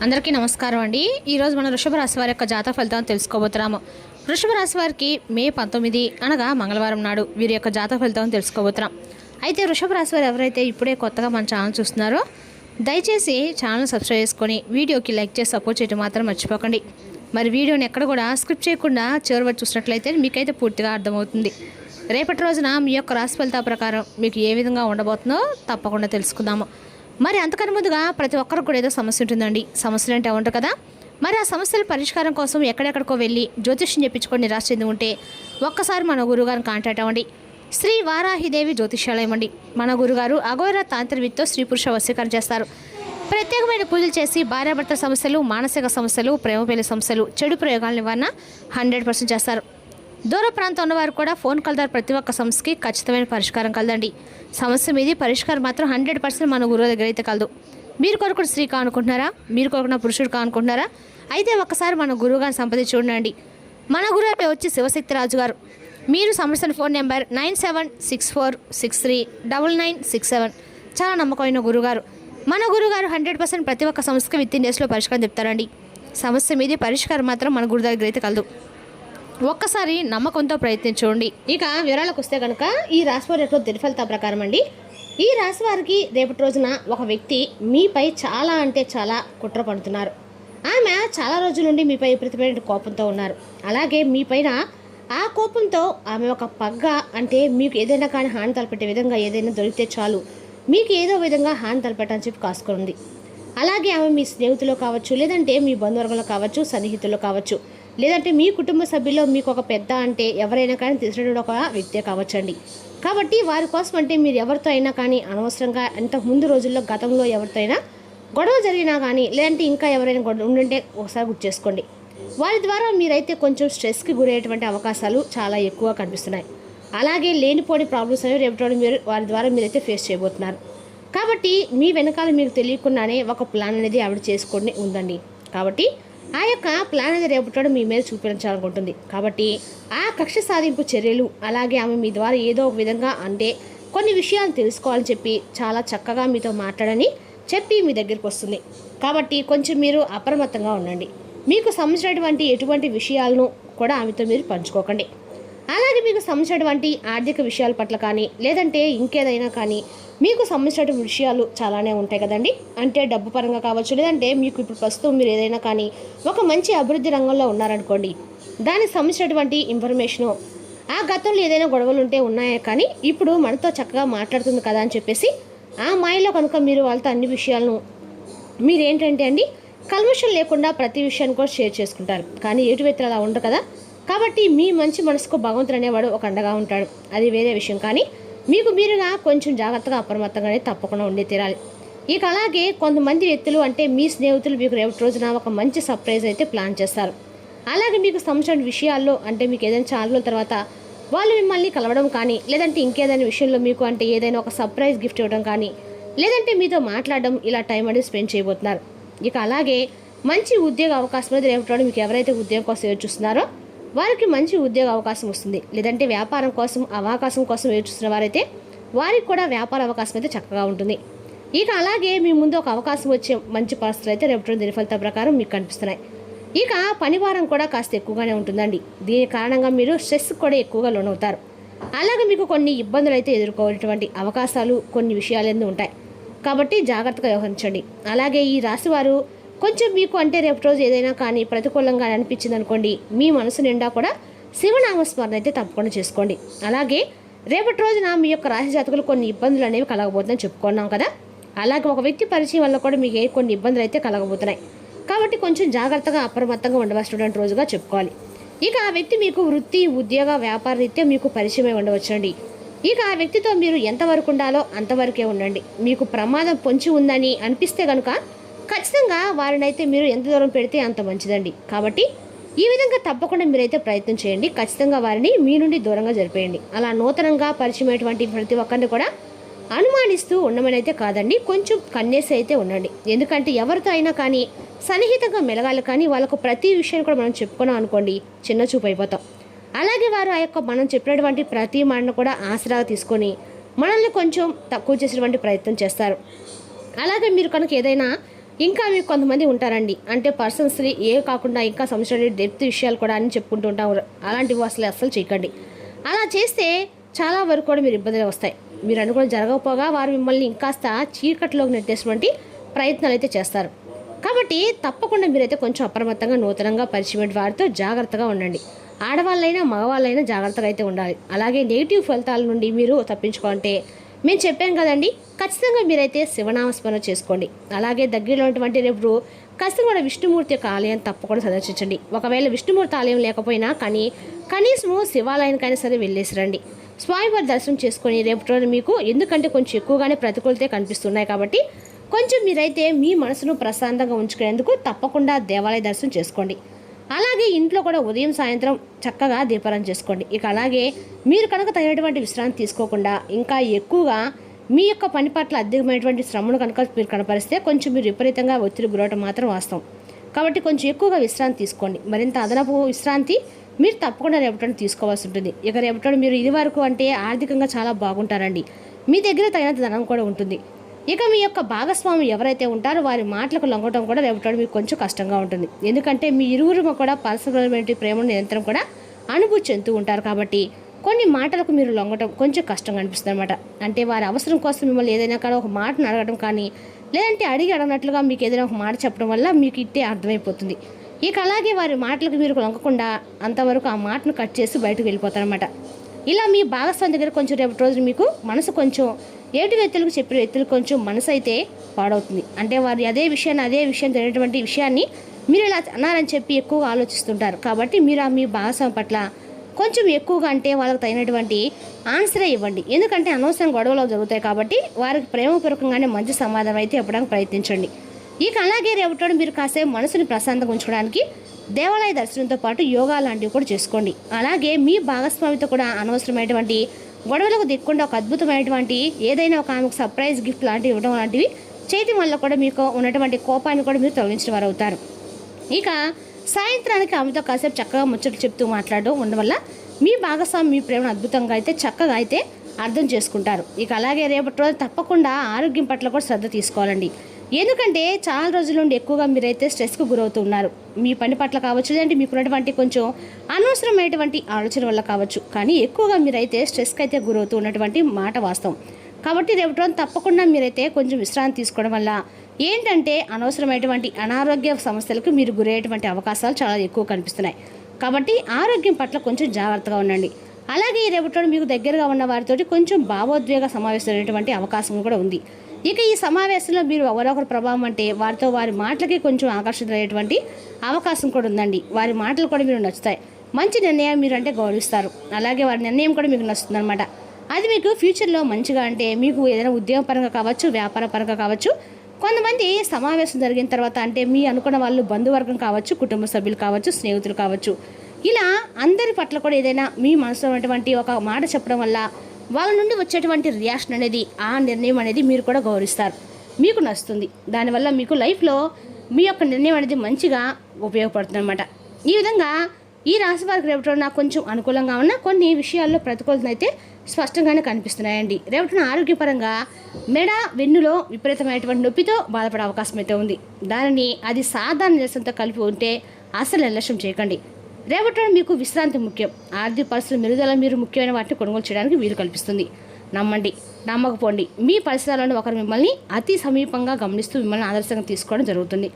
అందరికీ నమస్కారం అండి. ఈరోజు మనం వృషభ రాశి వారి యొక్క జాతక ఫలితాలను తెలుసుకోబోతున్నాము. వృషభ రాశి వారికి మే 19 అనగా మంగళవారం నాడు వీరి యొక్క జాతక ఫలితాలను తెలుసుకోబోతున్నాం. అయితే వృషభ రాశి వారు ఎవరైతే ఇప్పుడే కొత్తగా మన ఛానల్ చూస్తున్నారో దయచేసి ఛానల్ సబ్స్క్రైబ్ చేసుకొని వీడియోకి లైక్ చేసి సపోర్ట్ చేయడం మాత్రం మర్చిపోకండి. మరి వీడియోని ఎక్కడ కూడా స్క్రిప్ట్ చేయకుండా చివరి వరకు చూసినట్లయితే మీకైతే పూర్తిగా అర్థమవుతుంది. రేపటి రోజున మీ యొక్క రాశి ఫలితాల ప్రకారం మీకు ఏ విధంగా ఉండబోతుందో తప్పకుండా తెలుసుకుందాము. మరి అంతకన్నా ముందుగా ప్రతి ఒక్కరికి కూడా ఏదో సమస్య ఉంటుందండి. సమస్యలు అంటే ఉంటారు కదా. మరి ఆ సమస్యల పరిష్కారం కోసం ఎక్కడెక్కడికో వెళ్ళి జ్యోతిష్యం చెప్పించుకొని నిరాశ చెంది ఉంటే ఒక్కసారి మన గురుగారిని కాంటాక్ట్ అవ్వండి. శ్రీ వారాహిదేవి జ్యోతిష్యాలయం అండి. మన గురుగారు అఘోర తాంత్రికతో స్త్రీ పురుష వశీకరణ చేస్తారు. ప్రత్యేకమైన పూజలు చేసి భార్యాభర్త సమస్యలు, మానసిక సమస్యలు, ప్రేమ పెళ్లి సమస్యలు, చెడు ప్రయోగాల నివారణ 100% చేస్తారు. దూర ప్రాంతం ఉన్నవారు కూడా ఫోన్ కాల్ ద్వారా ప్రతి ఒక్క సమస్యకి ఖచ్చితమైన పరిష్కారం కలదండి. సమస్య మీది పరిష్కారం మాత్రం 100% మన గురువు దగ్గర అయితే కలదు. మీరు కొరకు స్త్రీ కానుకుంటున్నారా? మీరు కొరకు పురుషుడు కానుకుంటున్నారా? అయితే ఒక్కసారి మన గురువు గారిని సంప్రదించి చూడండి. మన గురువు వచ్చి శివశక్తి రాజు గారు. మీరు సంప్రదించిన ఫోన్ నెంబర్ 9764639967. చాలా నమ్మకమైన గురుగారు. మన గురుగారు 100% ప్రతి ఒక్క సమస్యకి విత్ ఇన్ డేస్లో పరిష్కారం చెప్తారండి. సమస్య మీది పరిష్కారం మాత్రం మన గురువు దగ్గర అయితే కలదు. ఒక్కసారి నమ్మకంతో ప్రయత్నించండి. ఇక వివరాలకు వస్తే కనుక ఈ రాశి వారి యొక్క దిన ఫలితాల ప్రకారం అండి, ఈ రాశి వారికి రేపటి రోజున ఒక వ్యక్తి మీపై చాలా అంటే చాలా కుట్ర పడుతున్నారు. ఆమె చాలా రోజుల నుండి మీపై విపరీతమైన కోపంతో ఉన్నారు. అలాగే మీపైన ఆ కోపంతో ఆమె ఒక పగ్గ అంటే మీకు ఏదైనా కానీ హాని తలపెట్టే విధంగా ఏదైనా దొరికితే చాలు మీకు ఏదో విధంగా హాని తలపెట్టని చెప్పి కాసుకుంది. అలాగే ఆమె మీ స్నేహితులు కావచ్చు, లేదంటే మీ బంధువర్గంలో కావచ్చు, సన్నిహితులు కావచ్చు, లేదంటే మీ కుటుంబ సభ్యుల్లో మీకు ఒక పెద్ద అంటే ఎవరైనా కానీ తెలిసినటువంటి ఒక వ్యక్తే కావచ్చండి. కాబట్టి వారి కోసం అంటే మీరు ఎవరితో అయినా కానీ అనవసరంగా ఇంతకు ముందు రోజుల్లో గతంలో ఎవరితో అయినా గొడవ జరిగినా కానీ, లేదంటే ఇంకా ఎవరైనా గొడవ ఉండుంటే ఒకసారి గుర్తు చేసుకోండి. వారి ద్వారా మీరైతే కొంచెం స్ట్రెస్కి గురయ్యేటువంటి అవకాశాలు చాలా ఎక్కువ కనిపిస్తున్నాయి. అలాగే లేనిపోని ప్రాబ్లమ్స్ అనేవి రేపటి మీరు వారి ద్వారా మీరైతే ఫేస్ చేయబోతున్నారు. కాబట్టి మీ వెనకాల మీకు తెలియకుండానే ఒక ప్లాన్ అనేది ఆవిడ చేసుకొని ఉందండి. కాబట్టి ఆ యొక్క ప్లాన్ అనేది రేపటి మీ మీద చూపించాలనుకుంటుంది. కాబట్టి ఆ కక్ష సాధింపు చర్యలు, అలాగే ఆమె మీ ద్వారా ఏదో ఒక విధంగా అంటే కొన్ని విషయాలు తెలుసుకోవాలని చెప్పి చాలా చక్కగా మీతో మాట్లాడని చెప్పి మీ దగ్గరికి వస్తుంది. కాబట్టి కొంచెం మీరు అప్రమత్తంగా ఉండండి. మీకు సంబంధించినటువంటి ఎటువంటి విషయాలను కూడా ఆమెతో మీరు పంచుకోకండి. అలాగే మీకు సంబంధించినటువంటి ఆర్థిక విషయాల పట్ల కానీ, లేదంటే ఇంకేదైనా కానీ మీకు సంబంధించినటువంటి విషయాలు చాలానే ఉంటాయి కదండి. అంటే డబ్బు పరంగా కావచ్చు, లేదంటే మీకు ఇప్పుడు ప్రస్తుతం మీరు ఏదైనా కానీ ఒక మంచి అభివృద్ధి రంగంలో ఉన్నారనుకోండి, దానికి సంబంధించినటువంటి ఇన్ఫర్మేషను ఆ గతంలో ఏదైనా గొడవలు ఉంటే ఉన్నాయా కానీ ఇప్పుడు మనతో చక్కగా మాట్లాడుతుంది కదా అని చెప్పేసి ఆ మాయలో కనుక మీరు వాళ్ళతో అన్ని విషయాలను మీరేంటంటే అండి కల్మషం లేకుండా ప్రతి విషయాన్ని కూడా షేర్ చేసుకుంటారు. కానీ ఏటు వ్యక్తులు అలా ఉండరు కదా. కాబట్టి మీ మంచి మనసుకు భగవంతుడు అనేవాడు ఒక అండగా ఉంటాడు. అది వేరే విషయం. కానీ మీకు మీరుగా కొంచెం జాగ్రత్తగా అప్రమత్తంగానే తప్పకుండా ఉండి తీరాలి. ఇక అలాగే కొంతమంది వ్యక్తులు అంటే మీ స్నేహితులు మీకు రేపటి రోజున ఒక మంచి సర్ప్రైజ్ అయితే ప్లాన్ చేస్తారు. అలాగే మీకు సంబంధించిన విషయాల్లో అంటే మీకు ఏదైనా చాలా రోజుల తర్వాత వాళ్ళు మిమ్మల్ని కలవడం కానీ, లేదంటే ఇంకేదైనా విషయంలో మీకు అంటే ఏదైనా ఒక సర్ప్రైజ్ గిఫ్ట్ ఇవ్వడం కానీ, లేదంటే మీతో మాట్లాడడం ఇలా టైం అనేది స్పెండ్ చేయబోతున్నారు. ఇక అలాగే మంచి ఉద్యోగ అవకాశం అనేది రేపటి మీకు ఎవరైతే ఉద్యోగం కోసం ఎదురు చూస్తున్నారో వారికి మంచి ఉద్యోగ అవకాశం వస్తుంది. లేదంటే వ్యాపారం కోసం అవకాశం కోసం ఎదురు చూస్తున్న వారైతే వారికి కూడా వ్యాపార అవకాశం అయితే చక్కగా ఉంటుంది. ఇక అలాగే మీ ముందు ఒక అవకాశం వచ్చే మంచి పరిస్థితులు అయితే రేపటి దిన ఫలితాల ప్రకారం మీకు కనిపిస్తున్నాయి. ఇక పనివారం కూడా కాస్త ఎక్కువగానే ఉంటుందండి. దీని కారణంగా మీరు స్ట్రెస్ కూడా ఎక్కువగా లోనవుతారు. అలాగే మీకు కొన్ని ఇబ్బందులు అయితే ఎదుర్కోవాల్సినటువంటి అవకాశాలు కొన్ని విషయాలు ఉంటాయి. కాబట్టి జాగ్రత్తగా వ్యవహరించండి. అలాగే ఈ రాశి వారు కొంచెం మీకు అంటే రేపటి రోజు ఏదైనా కానీ ప్రతికూలంగా అనిపించింది అనుకోండి, మీ మనసు నిండా కూడా శివనామస్మరణ అయితే తప్పకుండా చేసుకోండి. అలాగే రేపటి రోజున మీ యొక్క రాశి జాతకులు కొన్ని ఇబ్బందులు అనేవి కలగబోతుందని చెప్పుకున్నాం కదా. అలాగే ఒక వ్యక్తి పరిచయం వల్ల కూడా మీకు కొన్ని ఇబ్బందులు అయితే కలగబోతున్నాయి. కాబట్టి కొంచెం జాగ్రత్తగా అప్రమత్తంగా ఉండవలసినటువంటి రోజుగా చెప్పుకోవాలి. ఇక ఆ వ్యక్తి మీకు వృత్తి, ఉద్యోగ, వ్యాపార రీత్యా మీకు పరిచయమై ఉండవచ్చండి. ఇక ఆ వ్యక్తితో మీరు ఎంతవరకు ఉండాలో అంతవరకే ఉండండి. మీకు ప్రమాదం పొంచి ఉందని అనిపిస్తే కనుక ఖచ్చితంగా వారినైతే మీరు ఎంత దూరం పెడితే అంత మంచిదండి. కాబట్టి ఈ విధంగా తప్పకుండా మీరైతే ప్రయత్నం చేయండి. ఖచ్చితంగా వారిని మీ నుండి దూరంగా జరిపేయండి. అలా నూతనంగా పరిచయమైనటువంటి ప్రతి ఒక్కరిని కూడా అనుమానిస్తూ ఉండమని అయితే కాదండి, కొంచెం కన్నేసి అయితే ఉండండి. ఎందుకంటే ఎవరితో అయినా కానీ సన్నిహితంగా మెలగాలి. కానీ వాళ్ళకు ప్రతి విషయాన్ని కూడా మనం చెప్పుకున్నాం అనుకోండి, చిన్న చూపు అయిపోతాం. అలాగే వారు ఆ యొక్క మనం చెప్పినటువంటి ప్రతి మాటను కూడా ఆసరాగా తీసుకొని మనల్ని కొంచెం తక్కువ చేసేటువంటి ప్రయత్నం చేస్తారు. అలాగే మీరు కనుక ఏదైనా ఇంకా మీకు కొంతమంది ఉంటారండి, అంటే పర్సన్స్ని ఏ కాకుండా ఇంకా సంవత్సరాలు డెప్త్ విషయాలు కూడా అని చెప్పుకుంటూ ఉంటారు. అలాంటివి అసలు చేయకండి. అలా చేస్తే చాలా వరకు కూడా మీరు ఇబ్బందులు వస్తాయి. మీరు అనుకుని జరగకపోగా వారు మిమ్మల్ని ఇంకాస్త చీకట్లోకి నెట్టేటువంటి ప్రయత్నాలు అయితే చేస్తారు. కాబట్టి తప్పకుండా మీరైతే కొంచెం అప్రమత్తంగా నూతనంగా పరిచయం వారితో జాగ్రత్తగా ఉండండి. ఆడవాళ్ళైనా మగవాళ్ళైనా జాగ్రత్తగా అయితే ఉండాలి. అలాగే నెగిటివ్ ఫలితాల నుండి మీరు తప్పించుకోవాలంటే మేము చెప్పాం కదండి, ఖచ్చితంగా మీరైతే శివనామస్మరణ చేసుకోండి. అలాగే దగ్గరలో ఉన్నటువంటి రేపు ఖచ్చితంగా విష్ణుమూర్తి యొక్క ఆలయం తప్పకుండా సందర్శించండి. ఒకవేళ విష్ణుమూర్తి ఆలయం లేకపోయినా కానీ కనీసము శివాలయానికైనా సరే వెళ్ళేసి రండి. స్వామివారి దర్శనం చేసుకొని రేపు రోజు మీకు ఎందుకంటే కొంచెం ఎక్కువగానే ప్రతికూలతే కనిపిస్తున్నాయి కాబట్టి కొంచెం మీరైతే మీ మనసును ప్రశాంతంగా ఉంచుకునేందుకు తప్పకుండా దేవాలయ దర్శనం చేసుకోండి. అలాగే ఇంట్లో కూడా ఉదయం సాయంత్రం చక్కగా దీపారాధన చేసుకోండి. ఇక అలాగే మీరు కనుక తగినటువంటి విశ్రాంతి తీసుకోకుండా ఇంకా ఎక్కువగా మీ యొక్క పని పట్ల అధికమైనటువంటి శ్రమను కనుక మీరు కనపరిస్తే కొంచెం మీరు విపరీతంగా ఒత్తిడి గురవటం మాత్రం వాస్తవం. కాబట్టి కొంచెం ఎక్కువగా విశ్రాంతి తీసుకోండి. మరింత అదనపు విశ్రాంతి మీరు తప్పకుండా రేపటి తీసుకోవాల్సి ఉంటుంది. ఇక రేపటి మీరు ఇది వరకు అంటే ఆర్థికంగా చాలా బాగుంటారండి. మీ దగ్గర తగినంత ధనం కూడా ఉంటుంది. ఇక మీ యొక్క భాగస్వామి ఎవరైతే ఉంటారో వారి మాటలకు లొంగటం కూడా రేపటి మీకు కొంచెం కష్టంగా ఉంటుంది. ఎందుకంటే మీ ఇరువురు కూడా పరస్పరమైన ప్రేమను నిరంతరం కూడా అనుభూతి చెందుతూ ఉంటారు. కాబట్టి కొన్ని మాటలకు మీరు లొంగటం కొంచెం కష్టంగా అనిపిస్తుంది అనమాట. అంటే వారి అవసరం కోసం మిమ్మల్ని ఏదైనా కానీ ఒక మాటను అడగడం కానీ లేదంటే అడిగినట్లుగా మీకు ఏదైనా ఒక మాట చెప్పడం వల్ల మీకు ఇట్టే అర్థమైపోతుంది. ఇక అలాగే వారి మాటలకు మీరు లొంగకుండా అంతవరకు ఆ మాటను కట్ చేసి బయటకు వెళ్ళిపోతారనమాట. ఇలా మీ భాగస్వామి దగ్గర కొంచెం రేపటి రోజున మీకు మనసు కొంచెం ఏటి వ్యక్తులకు చెప్పిన వ్యక్తులకు కొంచెం మనసు అయితే పాడవుతుంది. అంటే వారు అదే విషయం తెలియనటువంటి విషయాన్ని మీరు ఇలా అన్నారని చెప్పి ఎక్కువగా ఆలోచిస్తుంటారు. కాబట్టి మీరు మీ భాగస్వామి పట్ల కొంచెం ఎక్కువగా అంటే వాళ్ళకి తగినటువంటి ఆన్సరే ఇవ్వండి. ఎందుకంటే అనవసరం గొడవలు జరుగుతాయి కాబట్టి వారికి ప్రేమపూర్వకంగానే మంచి సమాధానం అయితే ఇవ్వడానికి ప్రయత్నించండి. ఇక అలాగే రేపటి మీరు కాసేపు మనసుని ప్రశాంతంగా ఉంచుకోవడానికి దేవాలయ దర్శనంతో పాటు యోగా లాంటివి కూడా చేసుకోండి. అలాగే మీ భాగస్వామితో కూడా అనవసరమైనటువంటి గొడవలకు దిక్కుండా ఒక అద్భుతమైనటువంటి ఏదైనా ఒక ఆమెకు సర్ప్రైజ్ గిఫ్ట్ లాంటివి ఇవ్వడం లాంటివి చేయటం వల్ల కూడా మీకు ఉన్నటువంటి కోపాన్ని కూడా మీరు తొలగించిన వారు అవుతారు. ఇక సాయంత్రానికి ఆమెతో కాసేపు చక్కగా ముచ్చట్లు చెప్తూ మాట్లాడడం ఉండడం వల్ల మీ భాగస్వామి మీ ప్రేమను అద్భుతంగా అయితే చక్కగా అయితే అర్థం చేసుకుంటారు. ఇక అలాగే రేపటి రోజు తప్పకుండా ఆరోగ్యం పట్ల కూడా శ్రద్ధ తీసుకోవాలండి. ఎందుకంటే చాలా రోజుల నుండి ఎక్కువగా మీరైతే స్ట్రెస్కు గురవుతూ ఉన్నారు. మీ పని పట్ల కావచ్చు, లేదంటే మీకున్నటువంటి కొంచెం అనవసరమైనటువంటి ఆలోచన వల్ల కావచ్చు, కానీ ఎక్కువగా మీరైతే స్ట్రెస్కి అయితే గురవుతూ ఉన్నటువంటి మాట వాస్తవం. కాబట్టి రేపటి రోజు తప్పకుండా మీరైతే కొంచెం విశ్రాంతి తీసుకోవడం వల్ల ఏంటంటే అనవసరమైనటువంటి అనారోగ్య సమస్యలకు మీరు గురయ్యేటువంటి అవకాశాలు చాలా ఎక్కువ కనిపిస్తున్నాయి. కాబట్టి ఆరోగ్యం పట్ల కొంచెం జాగ్రత్తగా ఉండండి. అలాగే రేపటి రోజు మీకు దగ్గరగా ఉన్న వారితోటి కొంచెం భావోద్వేగ సమావేశమైనటువంటి అవకాశం కూడా ఉంది. ఇక ఈ సమావేశంలో మీరు ఎవరొకరు ప్రభావం అంటే వారితో వారి మాటలకి కొంచెం ఆకర్షితులయ్యేటువంటి అవకాశం కూడా ఉందండి. వారి మాటలు కూడా మీరు నచ్చుతాయి. మంచి నిర్ణయం మీరు అంటే గౌరవిస్తారు. అలాగే వారి నిర్ణయం కూడా మీకు నచ్చుతుంది అనమాట. అది మీకు ఫ్యూచర్లో మంచిగా అంటే మీకు ఏదైనా ఉద్యోగపరంగా కావచ్చు, వ్యాపార పరంగా కావచ్చు, కొంతమంది సమావేశం జరిగిన తర్వాత అంటే మీ అనుకున్న వాళ్ళు బంధువర్గం కావచ్చు, కుటుంబ సభ్యులు కావచ్చు, స్నేహితులు కావచ్చు, ఇలా అందరి పట్ల కూడా ఏదైనా మీ మనసులో ఉన్నటువంటి ఒక మాట చెప్పడం వల్ల వాళ్ళ నుండి వచ్చేటువంటి రియాక్షన్ అనేది ఆ నిర్ణయం అనేది మీరు కూడా గౌరవిస్తారు, మీకు నచ్చుతుంది. దానివల్ల మీకు లైఫ్లో మీ యొక్క నిర్ణయం అనేది మంచిగా ఉపయోగపడుతుంది అనమాట. ఈ విధంగా ఈ రాశి వారికి రేపటి నాకు కొంచెం అనుకూలంగా ఉన్న కొన్ని విషయాల్లో ప్రతికూలత అయితే స్పష్టంగానే కనిపిస్తున్నాయండి. రేపటిన ఆరోగ్యపరంగా మెడ వెన్నులో విపరీతమైనటువంటి నొప్పితో బాధపడే అవకాశం అయితే ఉంది. దానిని అది సాధారణ నిరసనతో కలిపి ఉంటే అసలు నిర్లక్ష్యం చేయకండి. రేపటి మీకు విశ్రాంతి ముఖ్యం. ఆర్థిక పరిస్థితుల మెరుగుదల మీరు ముఖ్యమైన వాటిని కొనుగోలు చేయడానికి వీలు కల్పిస్తుంది. నమ్మండి, నమ్మకపోండి. మీ పరిసరాలను ఒకరు మిమ్మల్ని అతి సమీపంగా గమనిస్తూ మిమ్మల్ని ఆదర్శంగా తీసుకోవడం జరుగుతుంది.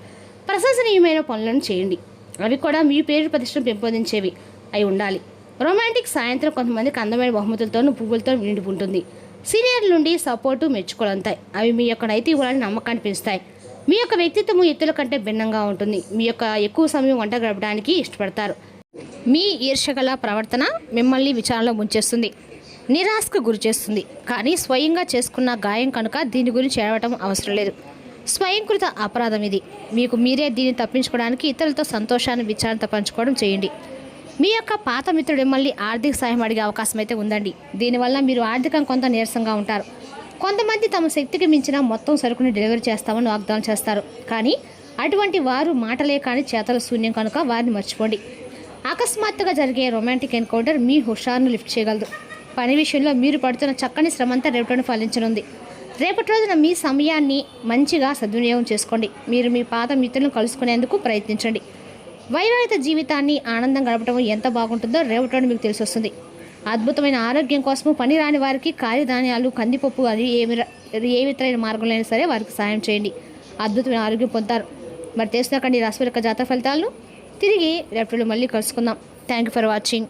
ప్రశంసనీయమైన పనులను చేయండి. అవి కూడా మీ పేరు ప్రతిష్టను పెంపొందించేవి అయి ఉండాలి. రొమాంటిక్ సాయంత్రం కొంతమందికి అందమైన బహుమతులతోనూ పువ్వులతో నిండి ఉంటుంది. సీనియర్ల నుండి సపోర్టు మెచ్చుకోలంతాయి. అవి మీ యొక్క నైతికతని నమ్మకాన్ని పెంచుతాయి. మీ యొక్క వ్యక్తిత్వము ఇతరుల కంటే భిన్నంగా ఉంటుంది. మీ యొక్క ఎక్కువ సమయం వంట గడపడానికి ఇష్టపడతారు. మీ ఈర్ష్యగల ప్రవర్తన మిమ్మల్ని విచారణలో ముంచేస్తుంది, నిరాశకు గురి చేస్తుంది. కానీ స్వయంగా చేసుకున్న గాయం కనుక దీని గురించి ఏడవటం అవసరం లేదు. స్వయంకృత అపరాధం ఇది. మీకు మీరే దీన్ని తప్పించుకోవడానికి ఇతరులతో సంతోషాన్ని విచారణతో పంచుకోవడం చేయండి. మీ యొక్క పాత మిత్రుడు మిమ్మల్ని ఆర్థిక సాయం అడిగే అవకాశం అయితే ఉందండి. దీనివల్ల మీరు ఆర్థికంగా కొంత నీరసంగా ఉంటారు. కొంతమంది తమ శక్తికి మించిన మొత్తం సరుకుని డెలివరీ చేస్తామని వాగ్దానం చేస్తారు. కానీ అటువంటి వారు మాటలే కానీ చేతల శూన్యం కనుక వారిని మర్చిపోండి. అకస్మాత్తుగా జరిగే రొమాంటిక్ ఎన్కౌంటర్ మీ హుషారును లిఫ్ట్ చేయగలదు. పని విషయంలో మీరు పడుతున్న చక్కని శ్రమంతా రేపటిని ఫలించనుంది. రేపటి రోజున మీ సమయాన్ని మంచిగా సద్వినియోగం చేసుకోండి. మీరు మీ పాత మిత్రులను కలుసుకునేందుకు ప్రయత్నించండి. వైవాహిక జీవితాన్ని ఆనందం గడపడం ఎంత బాగుంటుందో రేపటి రోజున మీకు తెలిసి వస్తుంది. అద్భుతమైన ఆరోగ్యం కోసము పని రాని వారికి కార్యధాన్యాలు, కందిపప్పు అది ఏ విధమైన మార్గంలో అయినా సరే వారికి సాయం చేయండి. అద్భుతమైన ఆరోగ్యం పొందుతారు. మరి తెలుసుకున్నాకండి రాశి యొక్క జాతక ఫలితాలను. తిరిగి రేపటి మళ్ళీ కలుసుకుందాం. Thank you for watching.